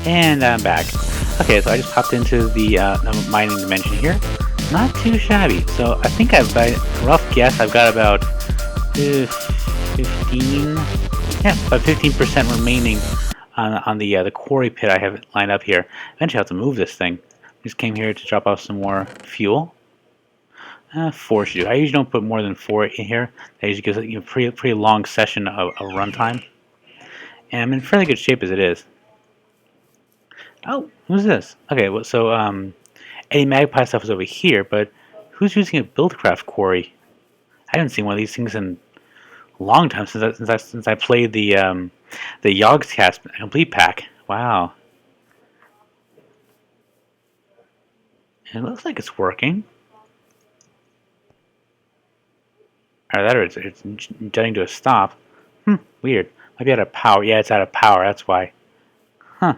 And I'm back. Okay, so I just popped into the mining dimension here. Not too shabby. So I think by rough guess, I've got about 15, yeah, about 15% remaining on the quarry pit I have lined up here. Eventually, I have to move this thing. Just came here to drop off some more fuel. 4 should do. I usually don't put more than 4 in here. That usually gives a pretty long session of runtime. And I'm in fairly good shape as it is. Oh, who's this? Okay, well, so Eddie Magpie stuff is over here, but who's using a Buildcraft quarry? I haven't seen one of these things in a long time since I played the Yogscast complete pack. Wow, it looks like it's working. Or that, or it's jutting to a stop. Weird. Maybe out of power. Yeah, it's out of power. That's why. Huh.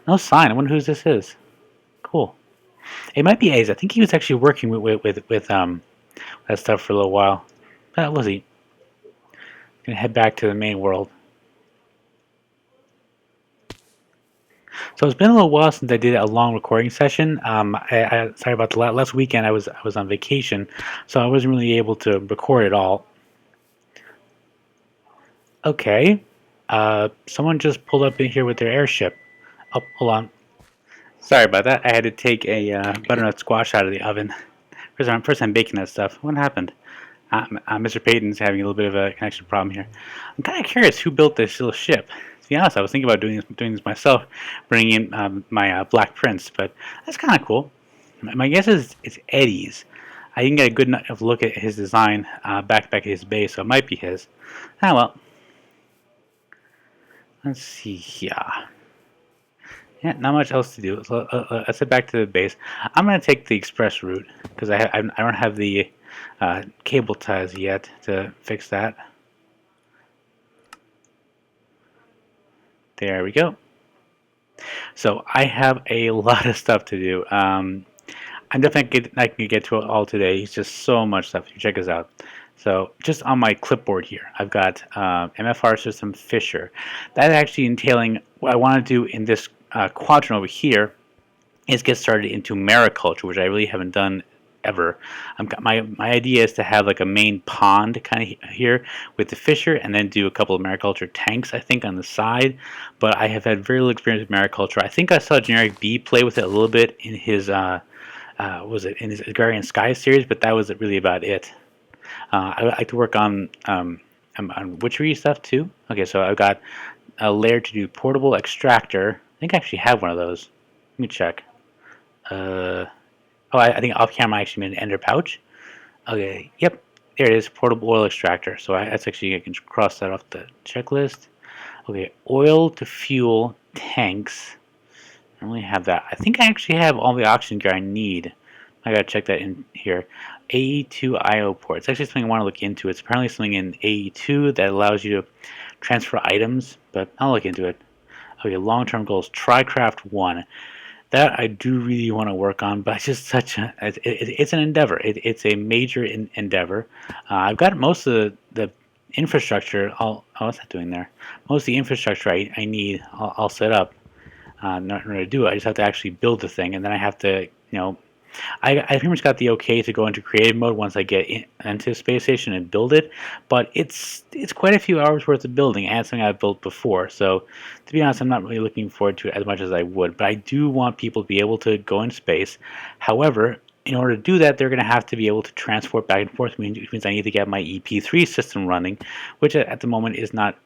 No sign. I wonder who this is. Cool. It might be A's. I think he was actually working with that stuff for a little while. But was he? Gonna head back to the main world. So it's been a little while since I did a long recording session. Sorry about the last weekend. I was on vacation, so I wasn't really able to record it all. Okay, someone just pulled up in here with their airship. Oh, hold on. Sorry about that. I had to take a butternut squash out of the oven. First time baking that stuff. What happened? Mr. Payton's having a little bit of a connection problem here. I'm kind of curious who built this little ship. To be honest, I was thinking about doing this myself, bringing in my Black Prince, but that's kind of cool. My guess is it's Eddie's. I didn't get a good enough look at his design back at his base, so it might be his. Ah well. Let's see here. Yeah, not much else to do. So, let's head back to the base. I'm going to take the express route because I don't have the cable ties yet to fix that. There we go. So I have a lot of stuff to do. I'm definitely not going to get to it all today. It's just so much stuff. Check this out. So just on my clipboard here, I've got MFR system Fisher. That actually entailing what I want to do in this quadrant over here is get started into mariculture, which I really haven't done ever. My idea is to have like a main pond kind of here with the fisher, and then do a couple of mariculture tanks, I think, on the side. But I have had very little experience with mariculture. I think I saw Generic B play with it a little bit in his was it in his Agrarian Sky series, but that was really about it. I like to work on witchery stuff too. Okay, so I've got a layer to do portable extractor. I think I actually have one of those. Let me check. I think off camera I actually made an ender pouch. Okay, yep, there it is, portable oil extractor. So that's actually, I can cross that off the checklist. Okay, oil to fuel tanks. I only have that. I think I actually have all the oxygen gear I need. I gotta check that in here. AE2 IO port. It's actually something I want to look into. It's apparently something in AE2 that allows you to transfer items, but I'll look into it. Okay, long-term goals. TryCraft 1. That I do really want to work on, but it's just it's an endeavor. It's a major endeavor. I've got most of the infrastructure. What's that doing there? Most of the infrastructure I need all set up. In order to do it, I just have to actually build the thing, and then I have to, I pretty much got the okay to go into creative mode once I get into Space Station and build it, but it's quite a few hours worth of building, and something I've built before. So to be honest, I'm not really looking forward to it as much as I would, but I do want people to be able to go in space. However, in order to do that, they're going to have to be able to transport back and forth, which means I need to get my EP3 system running, which at the moment is not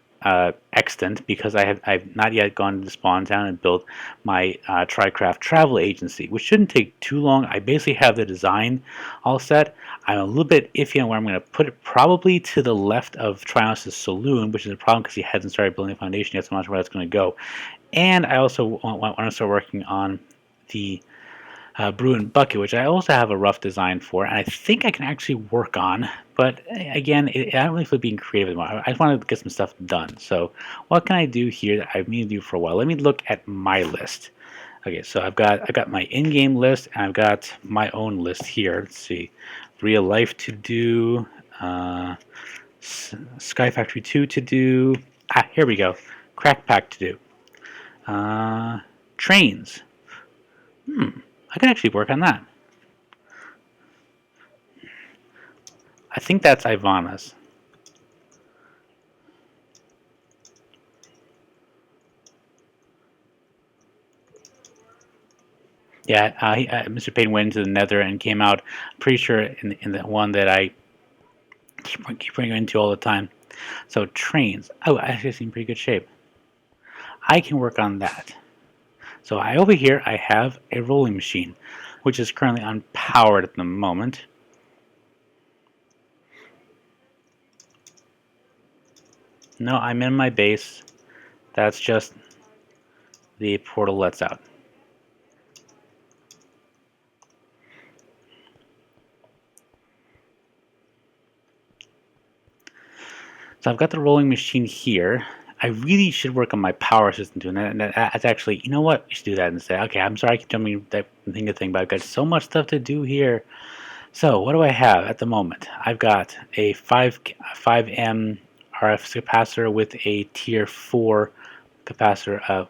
extant because I've not yet gone to the spawn town and built my TryCraft travel agency, which shouldn't take too long. I basically have the design all set. I'm a little bit iffy on where I'm going to put it, probably to the left of Trios' saloon, which is a problem because he hasn't started building a foundation yet, so I'm not sure where that's going to go. And I also want to start working on the brew and bucket, which I also have a rough design for, and I think I can actually work on. But again, I don't really feel being creative anymore. I just want to get some stuff done. So what can I do here that I've needed to do for a while? Let me look at my list. Okay, so I've got my in-game list, and I've got my own list here. Let's see, real life to do, Sky Factory 2 to do. Here we go, Crackpack to do. Trains. I can actually work on that. I think that's Ivana's. Yeah, Mr. Payne went into the Nether and came out. I'm pretty sure in the one that I keep bringing into all the time. So trains. Oh, actually, it's in pretty good shape. I can work on that. So over here I have a rolling machine, which is currently unpowered at the moment. No, I'm in my base. That's just the portal lets out. So I've got the rolling machine here. I really should work on my power system too, and that's actually, you know what? I should do that instead. Okay, I'm sorry I keep jumping that thing to thing, but I've got so much stuff to do here. So what do I have at the moment? I've got a 5M RF capacitor with a tier 4 capacitor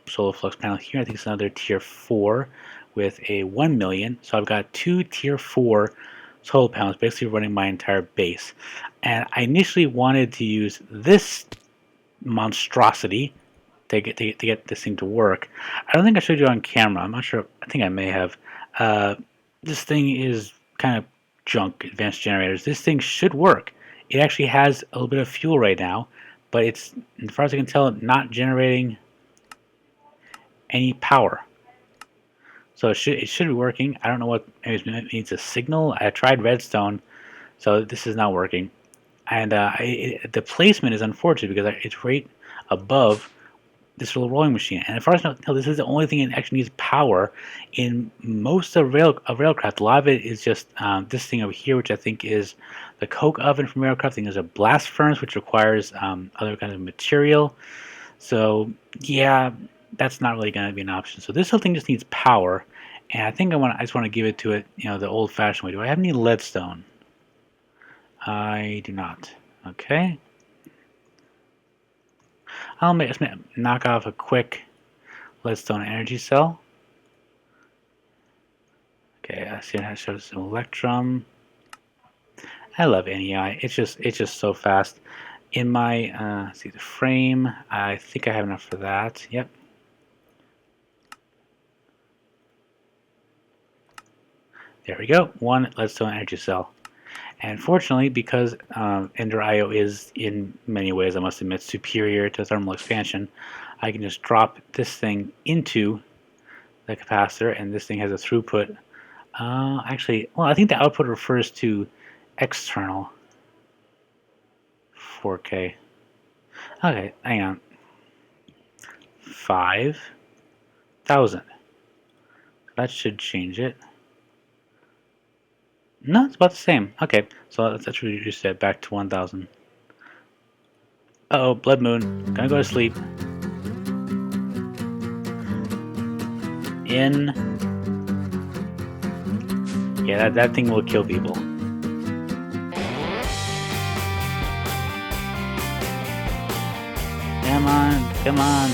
solar flux panel here. I think it's another tier 4 with a 1 million. So I've got two tier 4 solar panels basically running my entire base. And I initially wanted to use this monstrosity to get this thing to work. I don't think I showed you on camera. I'm not sure. I think I may have. This thing is kind of junk, advanced generators. This thing should work. It actually has a little bit of fuel right now, but it's, as far as I can tell, not generating any power. So it should be working. I don't know what, maybe it needs a signal. I tried redstone, so this is not working. And the placement is unfortunate because it's right above this little rolling machine. And as far as I know, this is the only thing that actually needs power in most of Railcraft. A lot of it is just this thing over here, which I think is the coke oven from Railcraft. I think there's a blast furnace, which requires other kinds of material. So yeah, that's not really going to be an option. So this whole thing just needs power, and I think I just want to give it to it, the old-fashioned way. Do I have any leadstone? I do not. Okay. I'll just knock off a quick leadstone energy cell. Okay, I see how it shows some electrum. I love NEI. It's just so fast. In my let's see, the frame, I think I have enough for that. Yep. There we go. One leadstone energy cell. And fortunately, because Ender IO is in many ways, I must admit, superior to thermal expansion, I can just drop this thing into the capacitor, and this thing has a throughput. Actually, well, I think the output refers to external 4K. Okay, hang on. 5,000. That should change it. No, it's about the same. Okay, so let's reduce that back to 1,000. Uh-oh, blood moon. Gonna go to sleep. In. Yeah, that thing will kill people. Come on, come on.